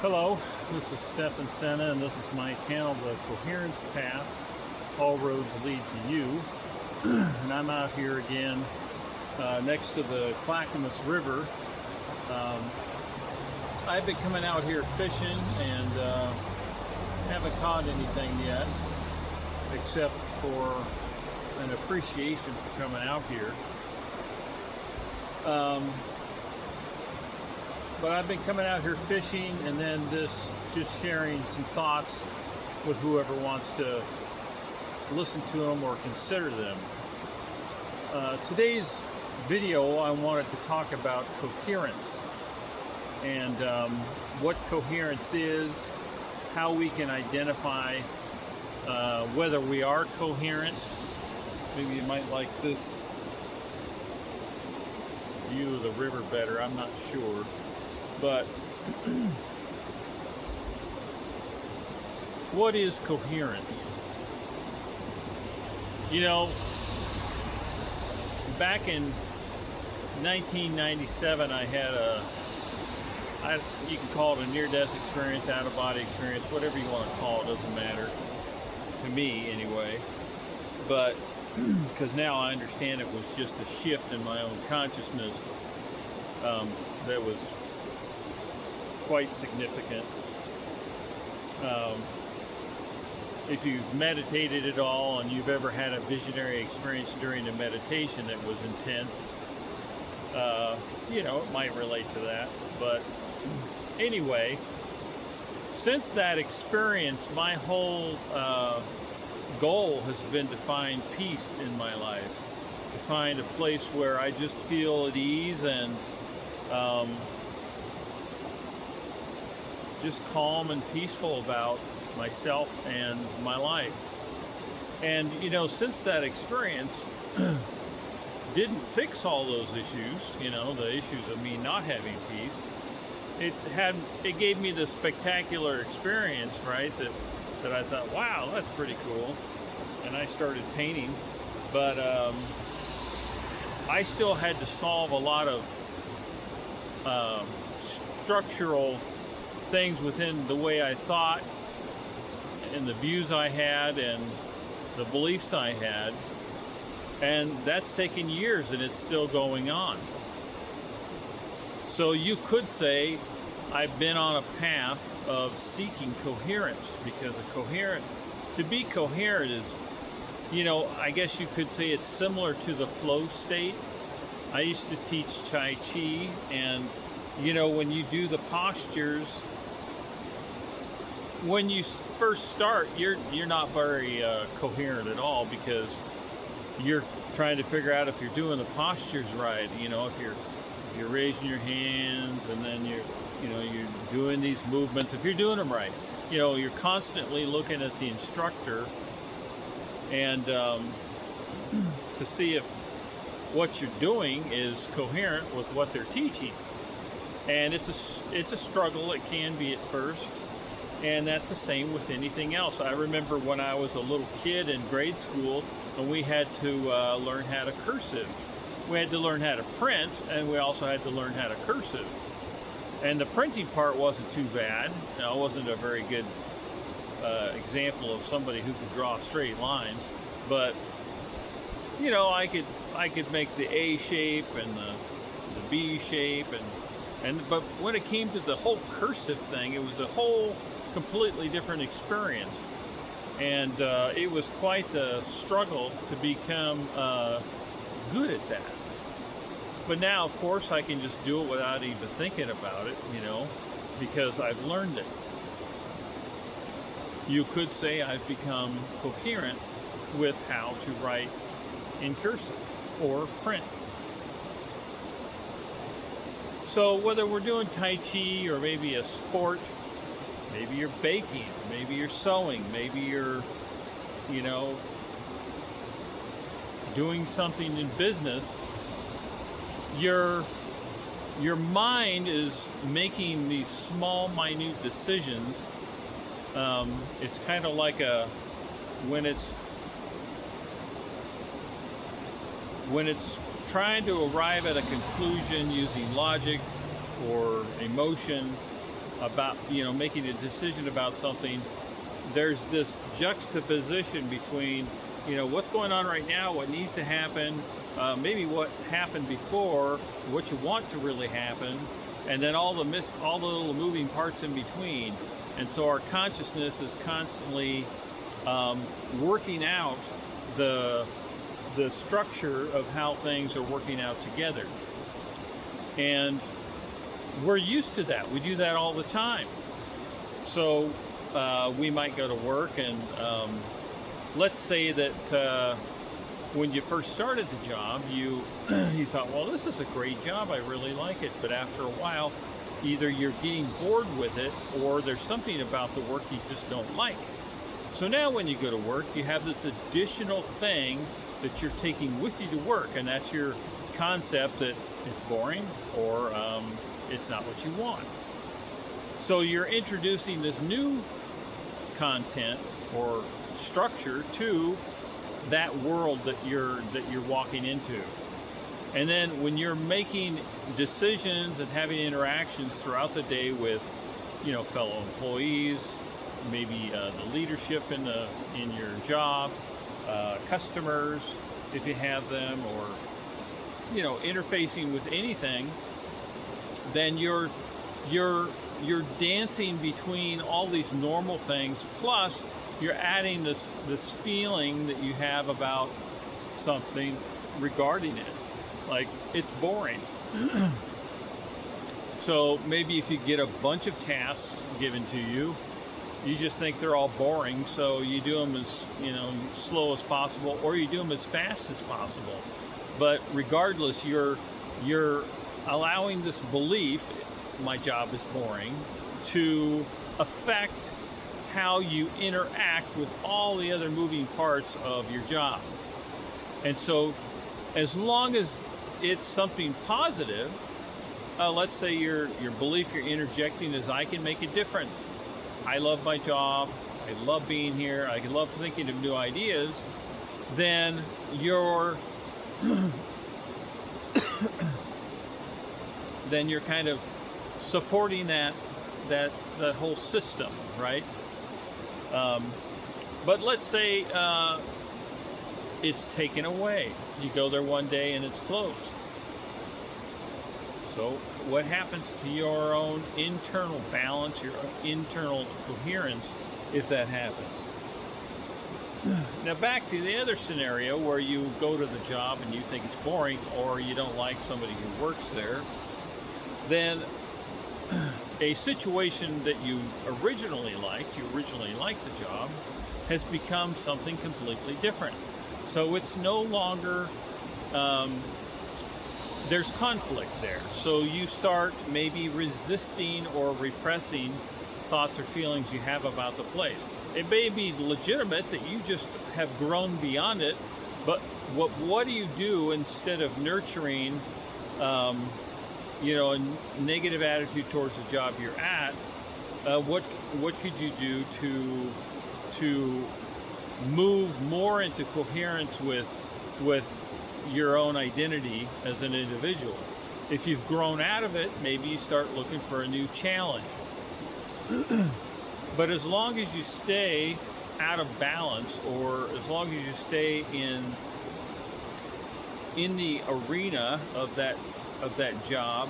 Hello, this is Stefan Senna, and this is my channel, The Coherence Path. All roads lead to you. And I'm out here again next to the Clackamas River. I've been coming out here fishing and haven't caught anything yet, except for an appreciation for coming out here. But I've been coming out here fishing and then just sharing some thoughts with whoever wants to listen to them or consider them. Today's video, I wanted to talk about coherence and what coherence is, how we can identify whether we are coherent. Maybe you might like this view of the river better, I'm not sure. But what is coherence? You know, back in 1997, I had you can call it a near-death experience, out-of-body experience, whatever you want to call it, doesn't matter. To me, anyway. But, because now I understand it was just a shift in my own consciousness that was quite significant. If you've meditated at all and you've ever had a visionary experience during a meditation that was intense, you know, it might relate to that. But anyway, since that experience, my whole goal has been to find peace in my life, to find a place where I just feel at ease and just calm and peaceful about myself and my life. And you know, since that experience didn't fix all those issues, you know, the issues of me not having peace, it gave me this spectacular experience, right, that I thought, wow, that's pretty cool. And I started painting, but I still had to solve a lot of structural things within the way I thought and the views I had and the beliefs I had, and that's taken years and it's still going on. So you could say I've been on a path of seeking coherence, because to be coherent is, you know, I guess you could say it's similar to the flow state. I used to teach Tai Chi, and you know, when you do the postures, when you first start, you're not very coherent at all, because you're trying to figure out if you're doing the postures right. You know, if you're raising your hands and then you're doing these movements, if you're doing them right. You know, you're constantly looking at the instructor and to see if what you're doing is coherent with what they're teaching. And it's a struggle. It can be at first. And that's the same with anything else. I remember when I was a little kid in grade school, and we had to learn how to cursive. We had to learn how to print, and we also had to learn how to cursive. And the printing part wasn't too bad. Now, I wasn't a very good example of somebody who could draw straight lines, but you know, I could make the A shape and the B shape, but when it came to the whole cursive thing, it was a whole completely different experience, and it was quite the struggle to become good at that. But now, of course, I can just do it without even thinking about it, you know, because I've learned it. You could say I've become coherent with how to write in cursive or print. So whether we're doing Tai Chi or maybe a sport, maybe you're baking, maybe you're sewing, maybe you're, you know, doing something in business, your mind is making these small, minute decisions. It's kind of like when it's trying to arrive at a conclusion using logic or emotion, about, making a decision about something, there's this juxtaposition between, what's going on right now, what needs to happen, maybe what happened before, what you want to really happen, and then all the little moving parts in between. And so our consciousness is constantly working out the structure of how things are working out together. And we're used to that. We do that all the time. So we might go to work, and let's say that when you first started the job, you thought, well, this is a great job, I really like it. But after a while, either you're getting bored with it, or there's something about the work you just don't like. So now when you go to work, you have this additional thing that you're taking with you to work, and that's your concept that it's boring, or it's not what you want. So you're introducing this new content or structure to that world that you're walking into. And then when you're making decisions and having interactions throughout the day with, fellow employees, maybe the leadership in your job, customers if you have them, or interfacing with anything, then you're dancing between all these normal things, plus you're adding this feeling that you have about something regarding it, like it's boring. So maybe if you get a bunch of tasks given to you, you just think they're all boring, so you do them as slow as possible, or you do them as fast as possible. But regardless, you're allowing this belief, my job is boring, to affect how you interact with all the other moving parts of your job. And so as long as it's something positive, let's say your belief you're interjecting is, I can make a difference, I love my job, I love being here, I love thinking of new ideas, then you're kind of supporting that whole system, right? But let's say it's taken away. You go there one day and it's closed. So what happens to your own internal balance, your internal coherence, if that happens? Now back to the other scenario where you go to the job and you think it's boring, or you don't like somebody who works there, then a situation that you originally liked the job, has become something completely different. So it's no longer, there's conflict there. So you start maybe resisting or repressing thoughts or feelings you have about the place. It may be legitimate that you just have grown beyond it, but what do you do instead of nurturing a negative attitude towards the job you're at? What could you do to move more into coherence with your own identity as an individual? If you've grown out of it, maybe you start looking for a new challenge. But as long as you stay out of balance, or as long as you stay in the arena of that job,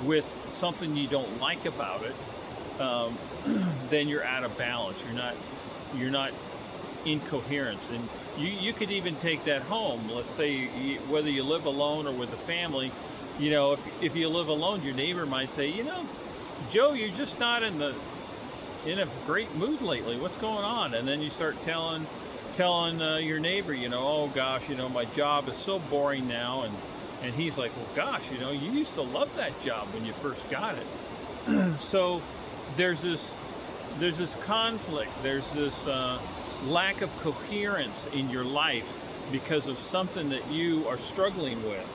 with something you don't like about it, then you're out of balance. You're not in coherence. And you could even take that home. Let's say whether you live alone or with a family, if you live alone, your neighbor might say, Joe, you're just not in a great mood lately. What's going on? And then you start telling your neighbor, oh gosh, my job is so boring now, and he's like, well, gosh, you used to love that job when you first got it. So there's this conflict. There's this lack of coherence in your life because of something that you are struggling with,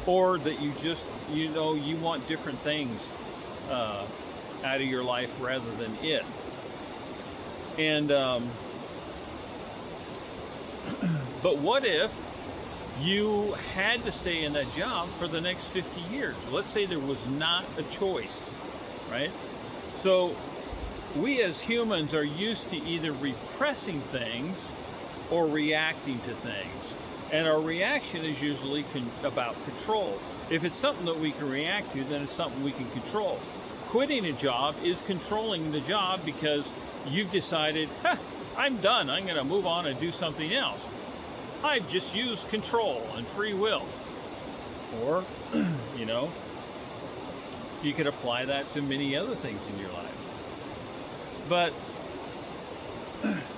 or that you just you want different things out of your life rather than it. And but what if you had to stay in that job for the next 50 years. Let's say there was not a choice, right? So we as humans are used to either repressing things or reacting to things. And our reaction is usually about control. If it's something that we can react to, then it's something we can control. Quitting a job is controlling the job because you've decided, I'm done, I'm gonna move on and do something else. I've just used control and free will. Or, you know, you could apply that to many other things in your life. But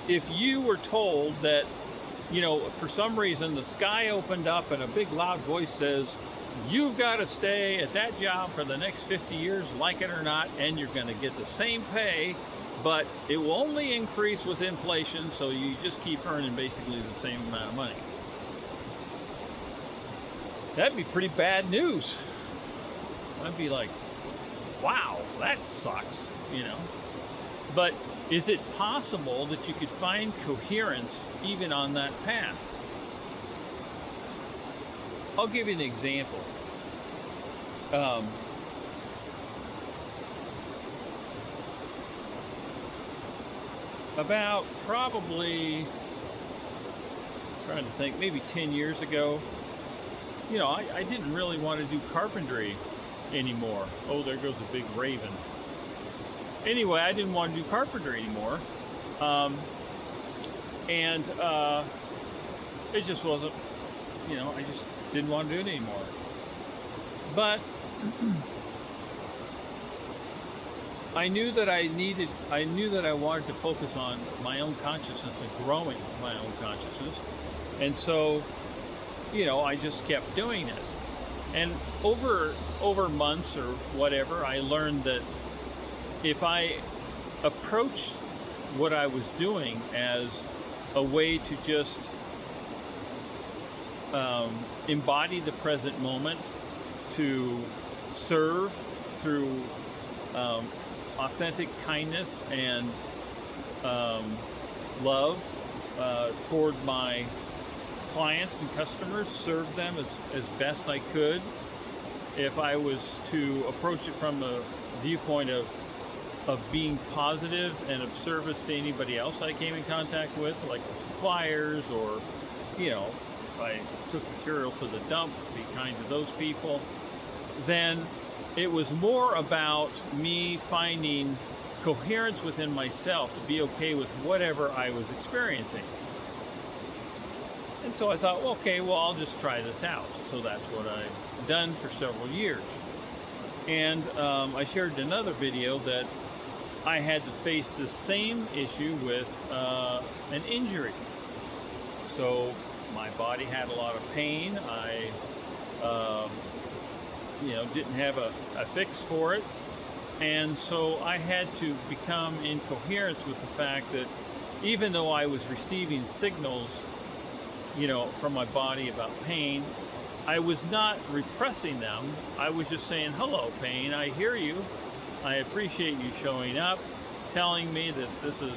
if you were told that, you know, for some reason the sky opened up and a big loud voice says, you've got to stay at that job for the next 50 years, like it or not, and you're going to get the same pay, but it will only increase with inflation, so you just keep earning basically the same amount of money. That'd be pretty bad news. I'd be like, wow, that sucks, you know. But is it possible that you could find coherence even on that path? I'll give you an example. About probably, trying to think, maybe 10 years ago, you know, I didn't really want to do carpentry anymore. Oh, there goes a big raven. Anyway, I didn't want to do carpentry anymore. It just wasn't, you know, I just didn't want to do it anymore. But I knew that I wanted to focus on my own consciousness and growing my own consciousness. And so, you know, I just kept doing it. And over months or whatever, I learned that if I approached what I was doing as a way to just embody the present moment, to serve through authentic kindness and love toward my clients and customers, serve them as best I could. If I was to approach it from the viewpoint of being positive and of service to anybody else I came in contact with, like the suppliers, or, you know, if I took material to the dump, be kind to those people, then it was more about me finding coherence within myself to be okay with whatever I was experiencing. And so I thought, well, okay, well, I'll just try this out. So that's what I've done for several years. And I shared in another video that I had to face the same issue with an injury. So my body had a lot of pain. I, you know, didn't have a fix for it. And so I had to become in coherence with the fact that even though I was receiving signals, you know, from my body about pain, I was not repressing them. I was just saying, hello, pain, I hear you. I appreciate you showing up, telling me that this is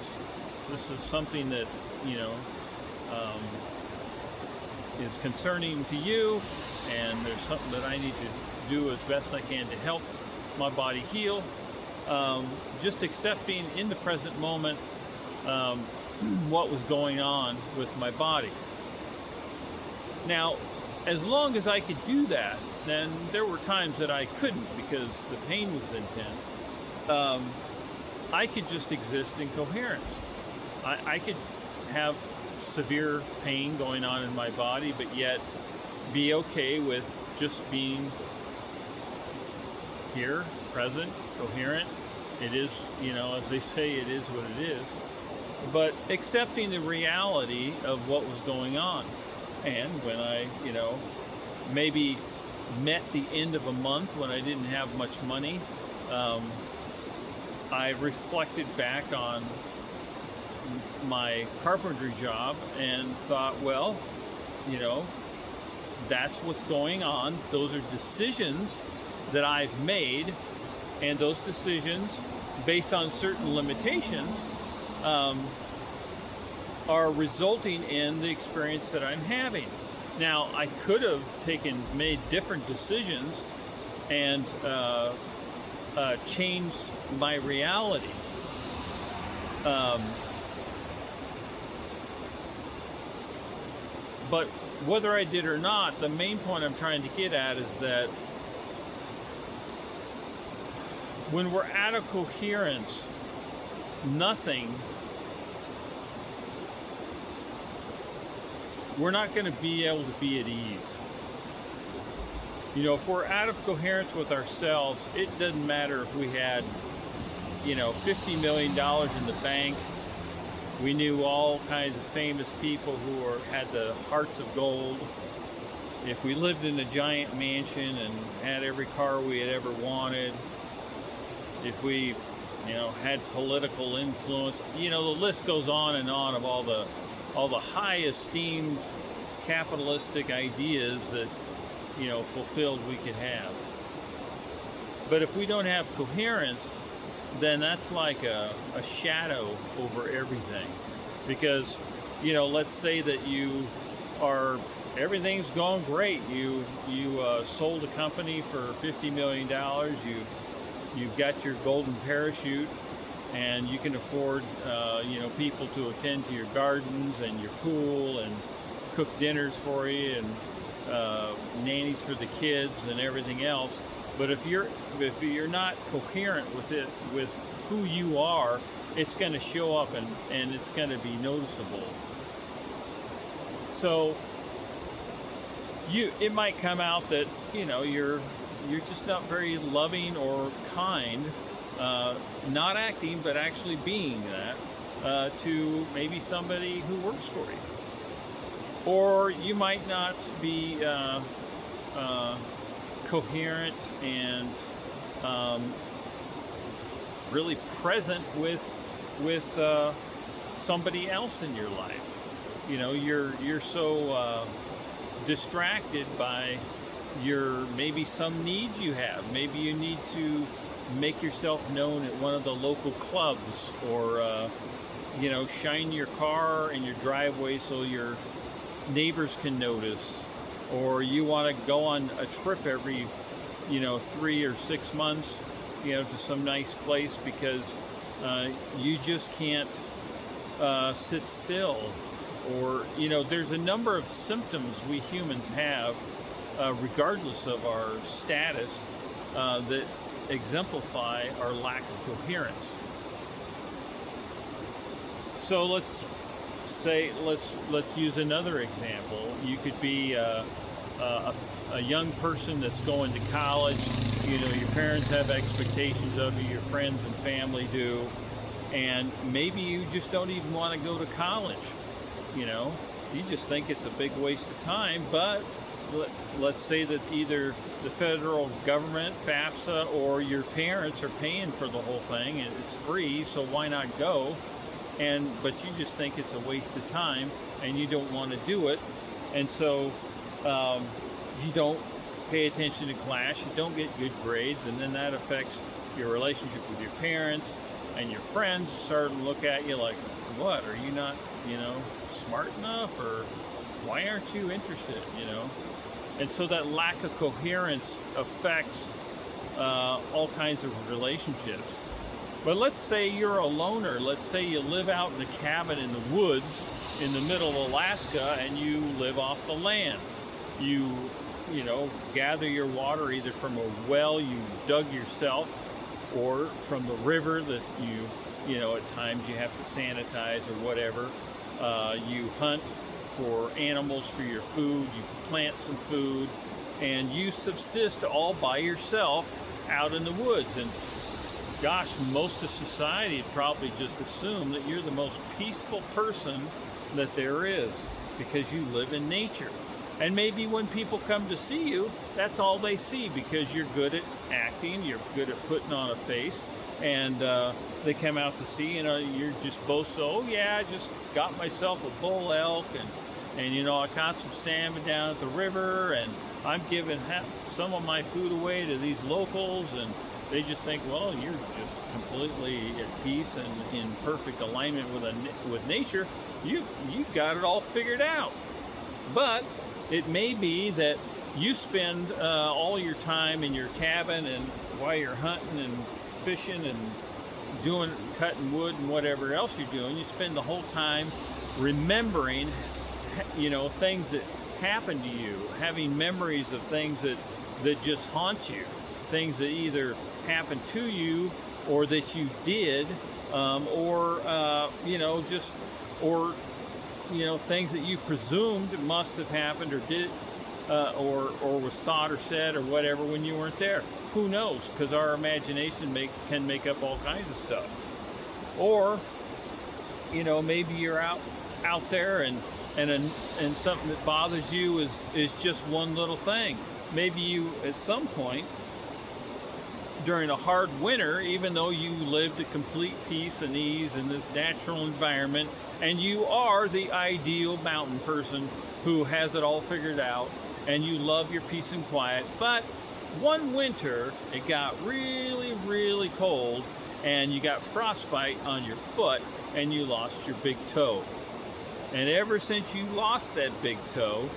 something that, you know, is concerning to you, and there's something that I need to do as best I can to help my body heal. Just accepting in the present moment what was going on with my body. Now, as long as I could do that, then there were times that I couldn't because the pain was intense. I could just exist in coherence. I could have severe pain going on in my body, but yet be okay with just being here, present, coherent. It is, you know, as they say, it is what it is. But accepting the reality of what was going on. And when I, you know, maybe met the end of a month when I didn't have much money, I reflected back on my carpentry job and thought, well, you know, that's what's going on. Those are decisions that I've made, and those decisions, based on certain limitations, are resulting in the experience that I'm having. Now, I could have made different decisions and changed my reality. Um, but whether I did or not, the main point I'm trying to get at is that when we're out of coherence, we're not going to be able to be at ease. You know, if we're out of coherence with ourselves, it doesn't matter if we had, $50 million in the bank. We knew all kinds of famous people who had the hearts of gold. If we lived in a giant mansion and had every car we had ever wanted. If we, had political influence. The list goes on and on of all the high esteemed capitalistic ideas that, fulfilled we could have. But if we don't have coherence, then that's like a shadow over everything. Because, let's say that everything's going great. You sold a company for $50 million. You've got your golden parachute, and you can afford, people to attend to your gardens and your pool and cook dinners for you and nannies for the kids and everything else. But if you're not coherent with who you are, it's going to show up and it's going to be noticeable. So it might come out that you're just not very loving or kind, not acting but actually being that to maybe somebody who works for you. Or you might not be coherent and really present with somebody else in your life. You're so distracted by maybe some needs you have. Maybe you need to make yourself known at one of the local clubs, or shine your car in your driveway so your neighbors can notice, or you want to go on a trip every 3 or 6 months to some nice place because you just can't sit still. Or there's a number of symptoms we humans have regardless of our status that exemplify our lack of coherence. So let's use another example. You could be a young person that's going to college. Your parents have expectations of you, your friends and family do, and maybe you just don't even want to go to college. You just think it's a big waste of time. But let's say that either the federal government, FAFSA, or your parents are paying for the whole thing and it's free, so why not go? But you just think it's a waste of time and you don't want to do it. And so you don't pay attention to class, you don't get good grades, and then that affects your relationship with your parents, and your friends start to look at you like, what, are you not, smart enough, or why aren't you interested, And so that lack of coherence affects all kinds of relationships. But let's say you're a loner. Let's say you live out in a cabin in the woods in the middle of Alaska and you live off the land. You gather your water either from a well you dug yourself or from the river that at times you have to sanitize or whatever. You hunt for animals for your food, you plant some food, and you subsist all by yourself out in the woods. And gosh, most of society would probably just assume that you're the most peaceful person that there is because you live in nature. And maybe when people come to see you, that's all they see because you're good at acting, you're good at putting on a face, and they come out to see, you're just boast, oh yeah, I just got myself a bull elk, and I caught some salmon down at the river, and I'm giving some of my food away to these locals, and they just think, well, you're just completely at peace and in perfect alignment with nature. You got it all figured out. But It may be that you spend all your time in your cabin and while you're hunting and fishing and doing cutting wood and whatever else you're doing, you spend the whole time remembering, things that happened to you, having memories of things that just haunt you, things that either happened to you or that you did, or things that you presumed must have happened or did, or was thought or said or whatever when you weren't there. Who knows? Because our imagination can make up all kinds of stuff. Or, maybe you're out there and something that bothers you is just one little thing. Maybe you, at some point during a hard winter, even though you lived a complete peace and ease in this natural environment, and you are the ideal mountain person who has it all figured out, and you love your peace and quiet, but one winter it got really, really cold, and you got frostbite on your foot, and you lost your big toe. And ever since you lost that big toe,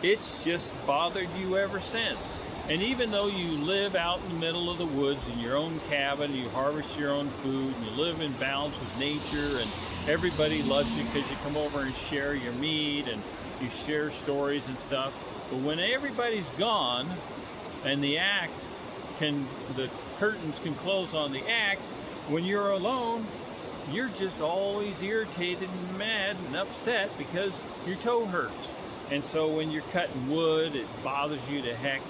it's just bothered you ever since. And even though you live out in the middle of the woods in your own cabin, you harvest your own food, and you live in balance with nature, and everybody loves you because you come over and share your meat, and you share stories and stuff. But when everybody's gone, and the curtains can close on the act, when you're alone, you're just always irritated and mad and upset because your toe hurts. And so when you're cutting wood, it bothers you to heck,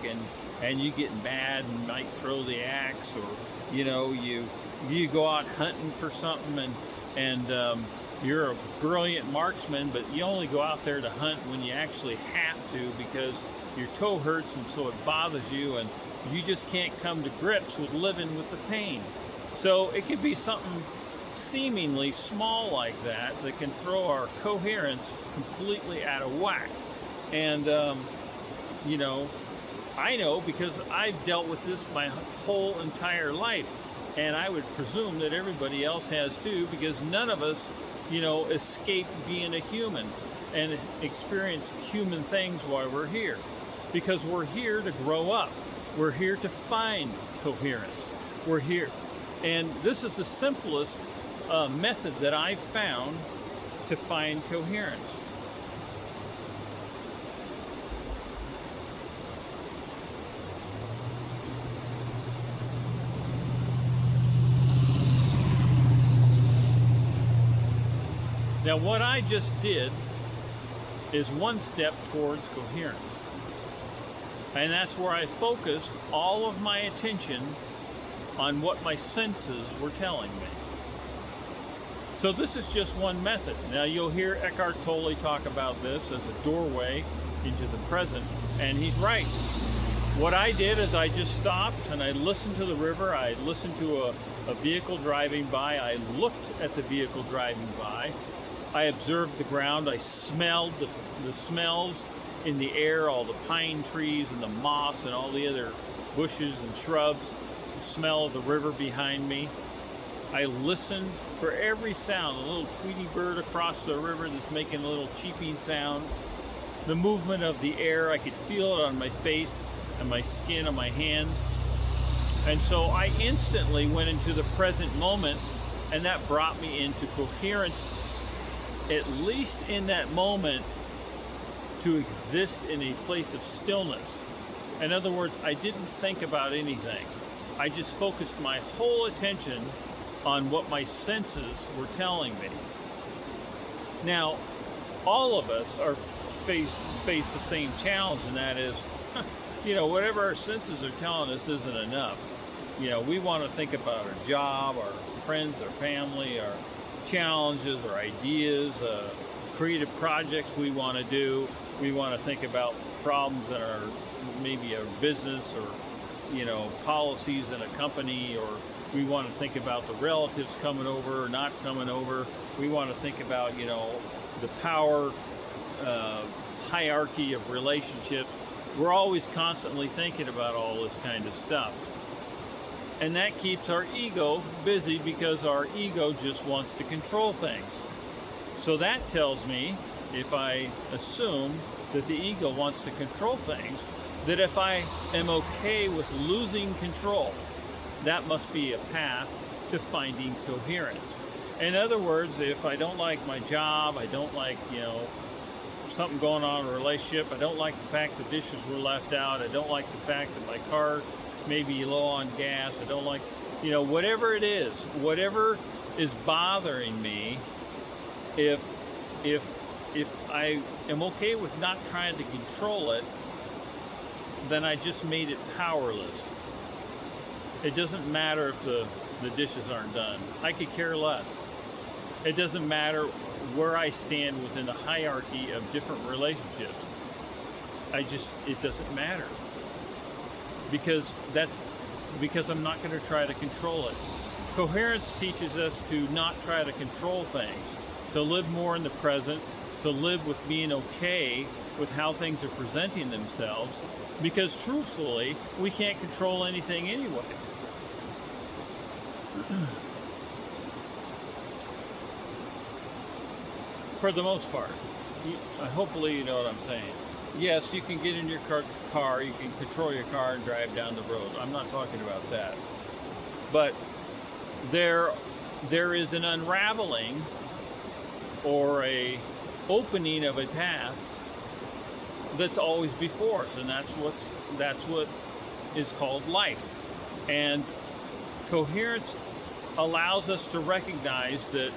and you get mad and might throw the axe, or you go out hunting for something, and you're a brilliant marksman, but you only go out there to hunt when you actually have to because your toe hurts, and so it bothers you, and you just can't come to grips with living with the pain. So it could be something seemingly small like that can throw our coherence completely out of whack. And I know because I've dealt with this my whole entire life, and I would presume that everybody else has too, because none of us escape being a human and experience human things while we're here, because we're here to grow up, we're here to find coherence, we're here. And this is the simplest method that I've found to find coherence. Now, what I just did is one step towards coherence. And that's where I focused all of my attention on what my senses were telling me. So this is just one method. Now, you'll hear Eckhart Tolle talk about this as a doorway into the present, and he's right. What I did is I just stopped and I listened to the river. I listened to a vehicle driving by. I looked at the vehicle driving by. I observed the ground. I smelled the smells in the air, all the pine trees and the moss and all the other bushes and shrubs, the smell of the river behind me. I listened for every sound, a little tweety bird across the river that's making a little cheeping sound, the movement of the air. I could feel it on my face and my skin on my hands. And so I instantly went into the present moment, and that brought me into coherence, at least in that moment, to exist in a place of stillness. In other words, I didn't think about anything. I just focused my whole attention on what my senses were telling me. Now, all of us are face the same challenge, and that is, whatever our senses are telling us isn't enough. We want to think about our job, our friends, our family, our challenges, our ideas, creative projects we want to do. We want to think about problems that are maybe a business, or policies in a company, or we want to think about the relatives coming over or not coming over. We want to think about the power hierarchy of relationships. We're always constantly thinking about all this kind of stuff. And that keeps our ego busy, because our ego just wants to control things. So that tells me, if I assume that the ego wants to control things, that if I am okay with losing control, that must be a path to finding coherence. In other words, if I don't like my job, I don't like, something going on in a relationship, I don't like the fact the dishes were left out, I don't like the fact that my car may be low on gas, I don't like, whatever it is, whatever is bothering me, if I am okay with not trying to control it, then I just made it powerless. It doesn't matter if the dishes aren't done. I could care less. It doesn't matter where I stand within the hierarchy of different relationships. It doesn't matter. Because I'm not going to try to control it. Coherence teaches us to not try to control things, to live more in the present, to live with being okay with how things are presenting themselves, because truthfully, we can't control anything anyway. For the most part. Hopefully you know what I'm saying. Yes, you can get in your car, you can control your car and drive down the road. I'm not talking about that. But there is an unraveling or a opening of a path that's always before us, and that's what is called life. And coherence allows us to recognize that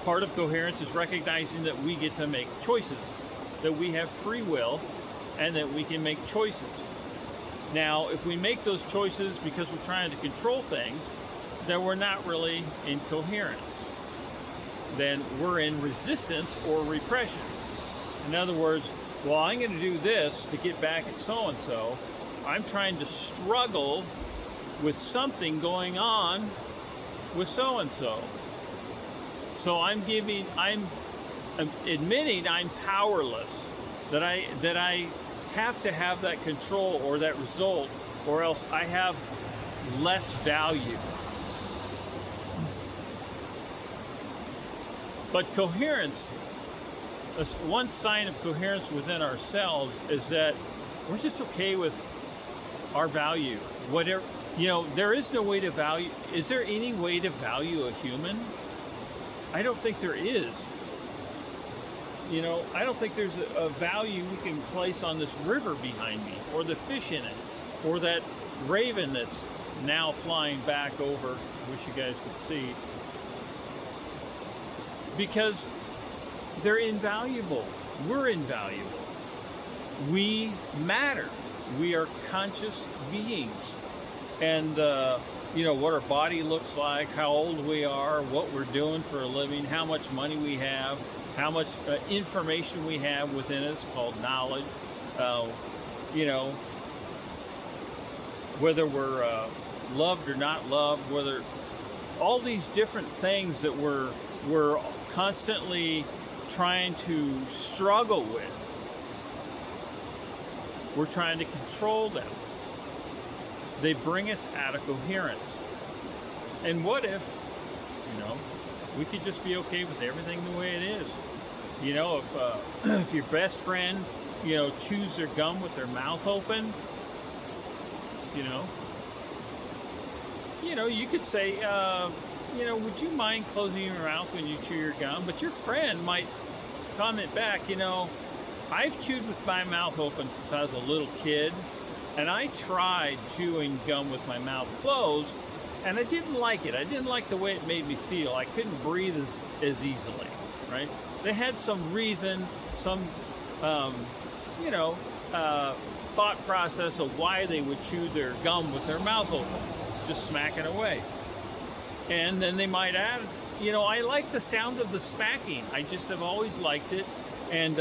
part of coherence is recognizing that we get to make choices, that we have free will, and that we can make choices. Now, if we make those choices because we're trying to control things, then we're not really in coherence. Then we're in resistance or repression. In other words, well, I'm going to do this to get back at so-and-so. I'm trying to struggle with something going on with so-and-so. So I'm admitting I'm powerless, that I have to have that control or that result, or else I have less value. But coherence, one sign of coherence within ourselves is that we're just okay with our value. Whatever, there is no way to value. Is there any way to value a human? I don't think there is. I don't think there's a value we can place on this river behind me, or the fish in it, or that raven that's now flying back over. Wish you guys could see. Because they're invaluable. We're invaluable. We matter. We are conscious beings. And, what our body looks like, how old we are, what we're doing for a living, how much money we have, how much information we have within us called knowledge, whether we're loved or not loved, whether all these different things that we're constantly trying to struggle with, we're trying to control them. They bring us out of coherence. And what if, we could just be okay with everything the way it is? If your best friend, chews their gum with their mouth open, you could say, would you mind closing your mouth when you chew your gum? But your friend might comment back, I've chewed with my mouth open since I was a little kid, and I tried chewing gum with my mouth closed, and I didn't like it. I didn't like the way it made me feel. I couldn't breathe as easily, right? They had some reason, some, thought process of why they would chew their gum with their mouth open, just smacking away. And then they might add, I like the sound of the smacking. I just have always liked it. And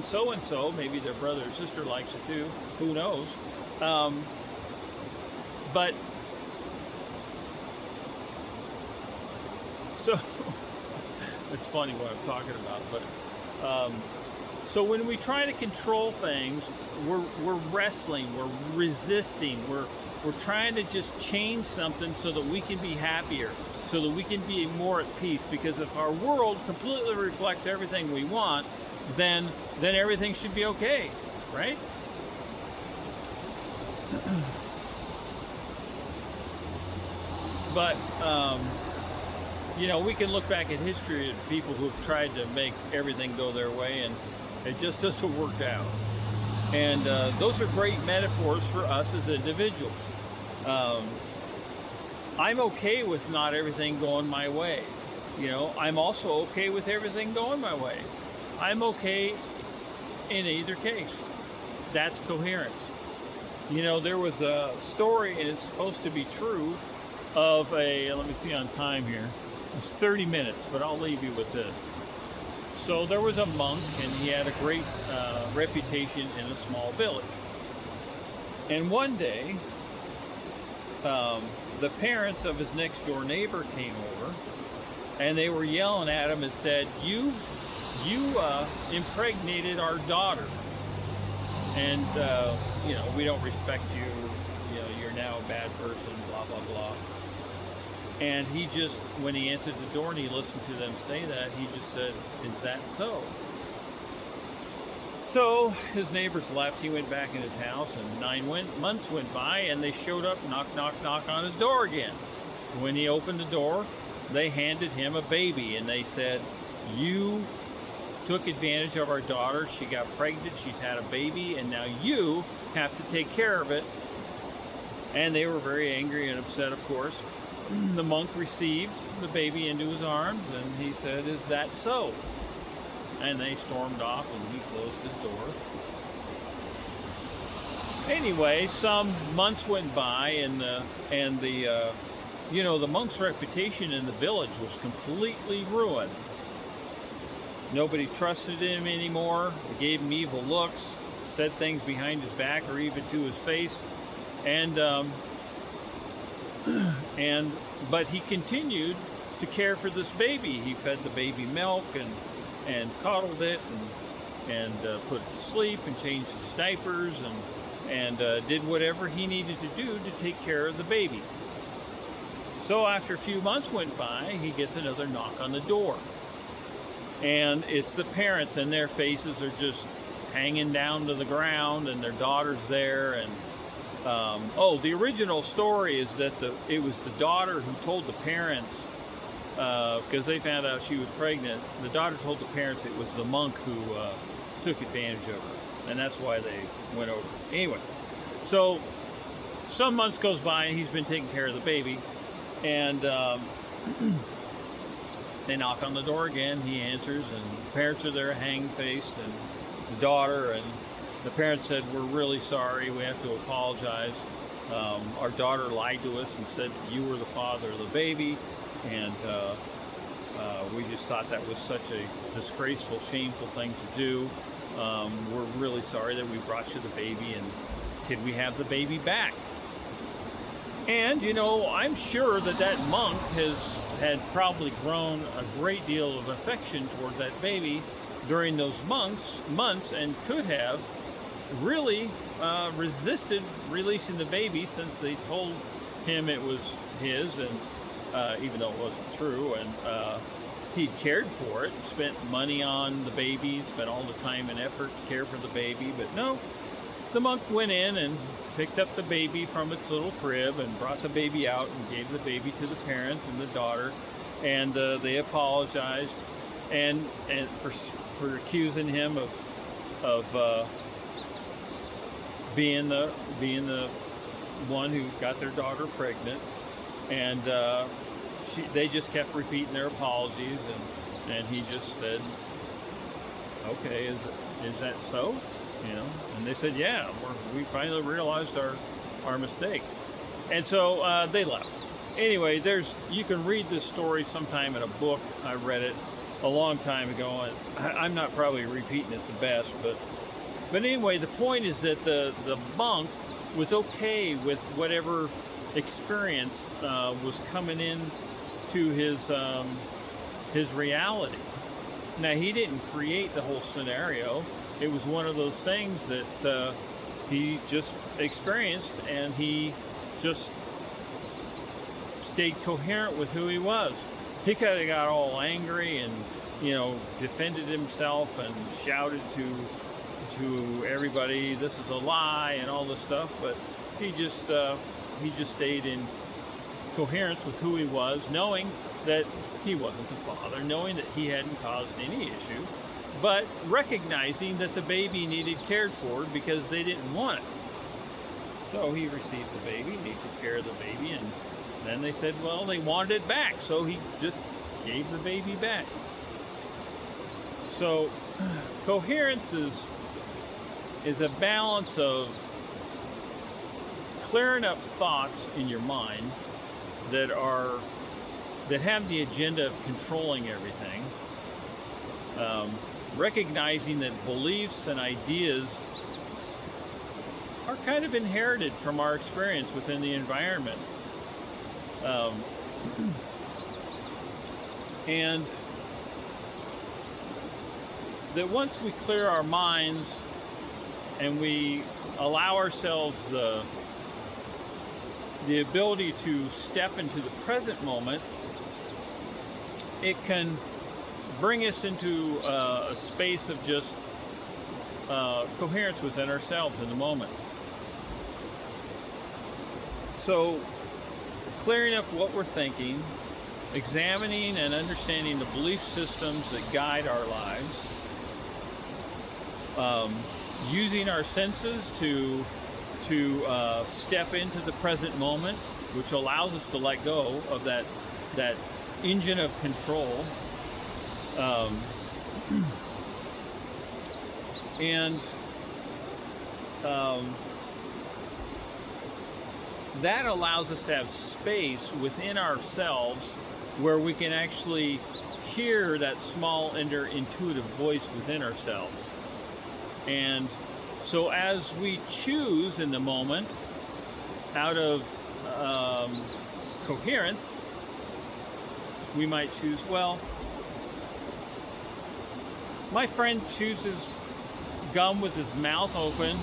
so-and-so, maybe their brother or sister likes it too, who knows. But so it's funny what I'm talking about, but so when we try to control things, we're wrestling, we're resisting, we're trying to just change something so that we can be happier, so that we can be more at peace. Because if our world completely reflects everything we want, then everything should be okay, right? But you know, we can look back at history at people who have tried to make everything go their way, and it just doesn't work out. And those are great metaphors for us as individuals. I'm okay with not everything going my way. You know, I'm also okay with everything going my way. I'm okay in either case. That's coherence. You know, there was a story, and it's supposed to be true, of a, let me see on time here, it's 30 minutes, but I'll leave you with this. So there was a monk, and he had a great reputation in a small village. And one day, the parents of his next door neighbor came over, and they were yelling at him and said, you impregnated our daughter, and you know, we don't respect you, you know, you're now a bad person, blah blah blah. And he just, when he answered the door and he listened to them say that, he just said, is that so? So his neighbors left, he went back in his house, and 9 months went by, and they showed up, knock, knock, knock on his door again. When he opened the door, they handed him a baby, and they said, you took advantage of our daughter, she got pregnant, she's had a baby, and now you have to take care of it. And they were very angry and upset, of course. The monk received the baby into his arms, and he said, is that so? And they stormed off, and he closed his door. Anyway, some months went by, and the you know, the monk's reputation in the village was completely ruined. Nobody trusted him anymore. They gave him evil looks, said things behind his back or even to his face, but he continued to care for this baby. He fed the baby milk and coddled it and put it to sleep and changed its diapers and did whatever he needed to do to take care of the baby. So after a few months went by, he gets another knock on the door. And it's the parents, and their faces are just hanging down to the ground, and their daughter's there. And the original story is that it was the daughter who told the parents, because they found out she was pregnant. The daughter told the parents it was the monk who took advantage of her, and that's why they went over. Anyway, so some months goes by, and he's been taking care of the baby, and they knock on the door again. He answers, and the parents are there hang-faced, and the daughter, and the parents said, we're really sorry, we have to apologize. Our daughter lied to us and said you were the father of the baby, and we just thought that was such a disgraceful, shameful thing to do. We're really sorry that we brought you the baby, and can we have the baby back? And, you know, I'm sure that monk had probably grown a great deal of affection toward that baby during those months, and could have really resisted releasing the baby, since they told him it was his, and even though it wasn't true, and he'd cared for it, spent money on the baby, spent all the time and effort to care for the baby. But no, the monk went in and picked up the baby from its little crib and brought the baby out and gave the baby to the parents and the daughter, and they apologized and for accusing him of being the one who got their daughter pregnant, and they just kept repeating their apologies, and he just said, okay, is that so? You know, and they said, yeah, we finally realized our mistake. And so they left. Anyway, you can read this story sometime in a book. I read it a long time ago, and I'm not probably repeating it the best, but anyway, the point is that the monk was okay with whatever experience was coming in to his reality. Now, he didn't create the whole scenario. It was one of those things that he just experienced, and he just stayed coherent with who he was. He could have got all angry and, defended himself and shouted to everybody, "This is a lie," and all this stuff. But he just stayed in coherence with who he was, knowing that he wasn't the father, knowing that he hadn't caused any issue, but recognizing that the baby needed cared for because they didn't want it. So he received the baby, and he took care of the baby, and then they said, well, they wanted it back, so he just gave the baby back. So coherence is a balance of clearing up thoughts in your mind that have the agenda of controlling everything, recognizing that beliefs and ideas are kind of inherited from our experience within the environment, and that once we clear our minds and we allow ourselves the ability to step into the present moment, it can bring us into a space of just coherence within ourselves in the moment. So, clearing up what we're thinking, examining and understanding the belief systems that guide our lives, using our senses to step into the present moment, which allows us to let go of that engine of control, and that allows us to have space within ourselves where we can actually hear that small inner intuitive voice within ourselves. And so as we choose in the moment out of coherence, we might choose, well, my friend chooses gum with his mouth open.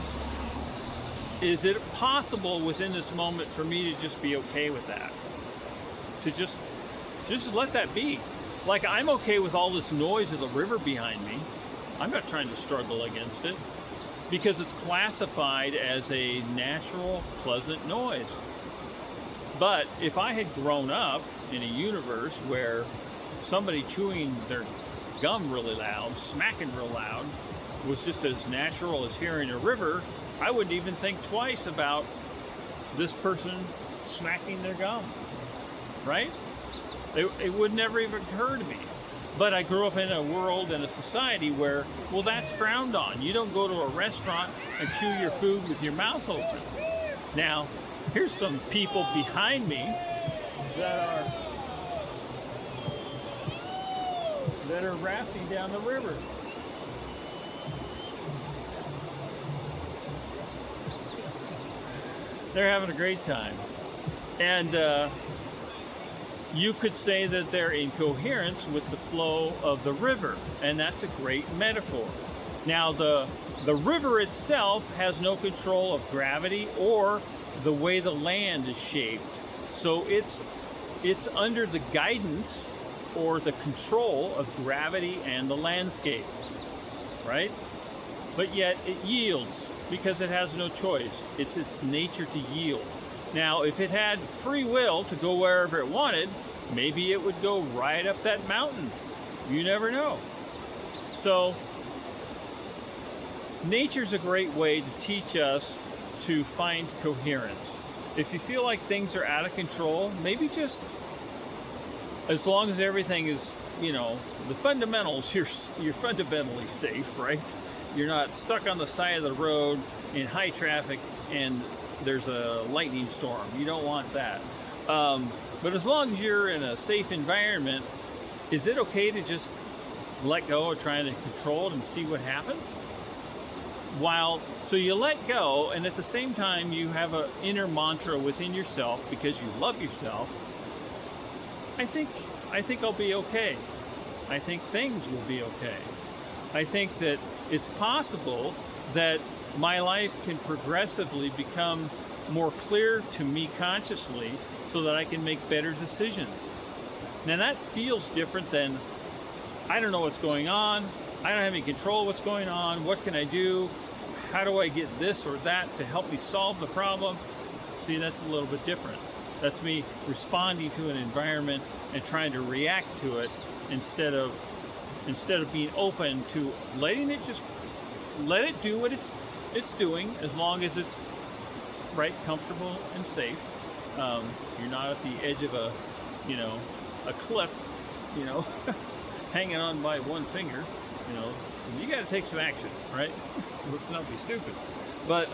Is it possible within this moment for me to just be okay with that? To just let that be. Like, I'm okay with all this noise of the river behind me. I'm not trying to struggle against it because it's classified as a natural, pleasant noise. But if I had grown up in a universe where somebody chewing their gum really loud, smacking real loud, was just as natural as hearing a river, I wouldn't even think twice about this person smacking their gum, right? It would never even occur to me. But I grew up in a world and a society where, well, that's frowned on. You don't go to a restaurant and chew your food with your mouth open. Now, here's some people behind me that are rafting down the river. They're having a great time. And you could say that they're in coherence with the flow of the river, and that's a great metaphor. Now, the river itself has no control of gravity or the way the land is shaped. So it's under the guidance or the control of gravity and the landscape, right? But yet it yields because it has no choice. It's its nature to yield. Now, if it had free will to go wherever it wanted, maybe it would go right up that mountain. You never know. So, nature's a great way to teach us to find coherence. If you feel like things are out of control, maybe just, as long as everything is, the fundamentals, you're fundamentally safe, right? You're not stuck on the side of the road in high traffic and there's a lightning storm. You don't want that. But as long as you're in a safe environment, is it okay to just let go of trying to control it and see what happens? So you let go, and at the same time you have an inner mantra within yourself because you love yourself. I think I'll be okay. I think things will be okay. I think that it's possible that my life can progressively become more clear to me consciously so that I can make better decisions. Now that feels different than, I don't know what's going on, I don't have any control of what's going on, what can I do, how do I get this or that to help me solve the problem? See, that's a little bit different. That's me responding to an environment and trying to react to it instead of being open to letting it just let it do what it's doing, as long as it's right, comfortable, and safe. You're not at the edge of a cliff, hanging on by one finger. You got to take some action, right? Let's not be stupid. But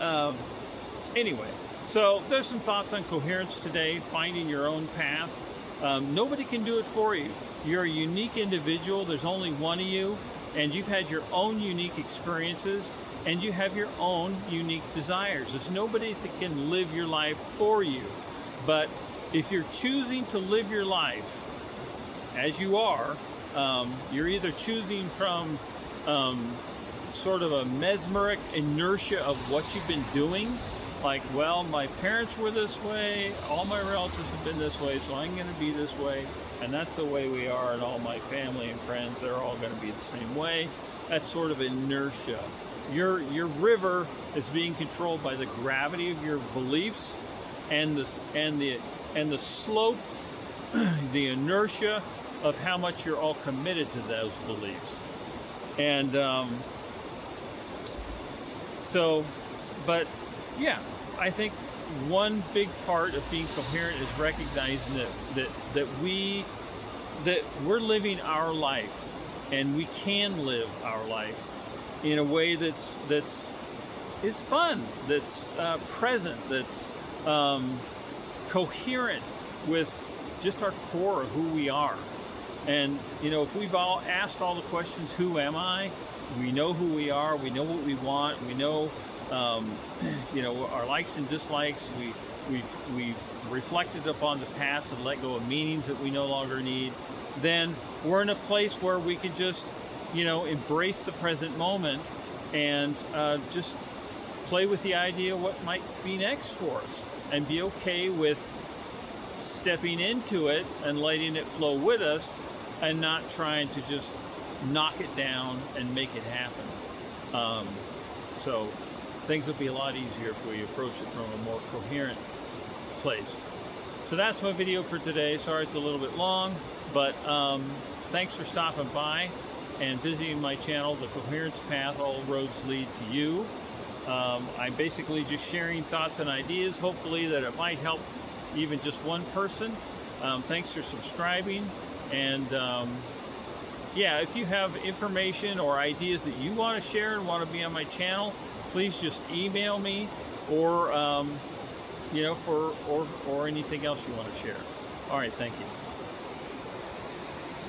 anyway, so there's some thoughts on coherence today, finding your own path. Nobody can do it for you. You're a unique individual. There's only one of you, and you've had your own unique experiences, and you have your own unique desires. There's nobody that can live your life for you. But if you're choosing to live your life as you are, you're either choosing from sort of a mesmeric inertia of what you've been doing, like, well, my parents were this way, all my relatives have been this way, so I'm going to be this way, and that's the way we are, and all my family and friends, they're all going to be the same way. That's sort of inertia. Your river is being controlled by the gravity of your beliefs and the slope, the inertia of how much you're all committed to those beliefs. And but yeah, I think one big part of being coherent is recognizing that we're living our life, and we can live our life in a way that's fun, that's present, that's coherent with just our core of who we are. And if we've all asked all the questions, who am I? We know who we are. We know what we want. We know, our likes and dislikes. We've reflected upon the past and let go of meanings that we no longer need. Then we're in a place where we can just, embrace the present moment and just play with the idea of what might be next for us, and be okay with stepping into it and letting it flow with us, and not trying to just knock it down and make it happen. So things will be a lot easier if we approach it from a more coherent place. So that's my video for today. Sorry it's a little bit long, but thanks for stopping by and visiting my channel, The Coherence Path, All Roads Lead to You. I'm basically just sharing thoughts and ideas, hopefully that it might help even just one person. Thanks for subscribing. And yeah, if you have information or ideas that you want to share and want to be on my channel, please just email me, or or anything else you want to share. All right, thank you.